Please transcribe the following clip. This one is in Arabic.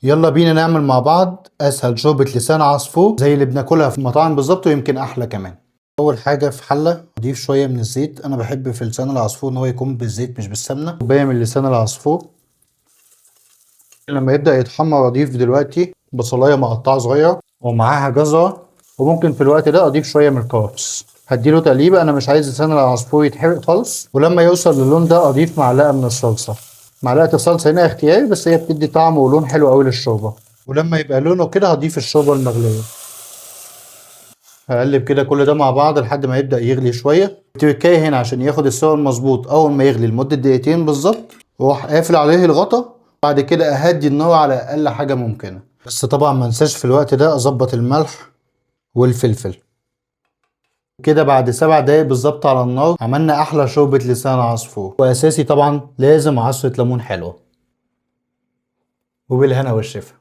يلا بينا نعمل مع بعض اسهل شوربة لسان عصفور زي اللي بناكلها في المطاعم بالظبط ويمكن احلى كمان. اول حاجة في حلة اضيف شوية من الزيت. انا بحب في لسان العصفور ان هو يكون بالزيت مش بالسمنة. كوباية من لسان العصفور. لما يبدأ يتحمر اضيف دلوقتي بصلاية مقطعة صغيرة ومعاها جزرة، وممكن في الوقت ده اضيف شوية من الكرفس. هديله تقليبة، انا مش عايز لسان العصفور يتحرق خالص. ولما يوصل للون ده اضيف معلقة من الصلصة. معلقة الصلصة هنا اختياري بس هي بتدي طعم ولون حلو قوي للشوربة. ولما يبقى لونه كده هضيف الشوربة المغلية. هقلب كده كل ده مع بعض لحد ما يبدأ يغلي شوية. التركاية هنا عشان ياخد السوا المظبوط أول ما يغلي لمدة دقيقتين بالظبط، واروح قافل عليه الغطا. بعد كده أهدي النار على أقل حاجة ممكنة. بس طبعا ما انساش في الوقت ده أظبط الملح والفلفل. كده بعد 7 دقايق بالظبط على النار عملنا أحلى شوربة لسان عصفور، وأساسي طبعا لازم عصرة ليمون حلوة. وبالهنا والشفا.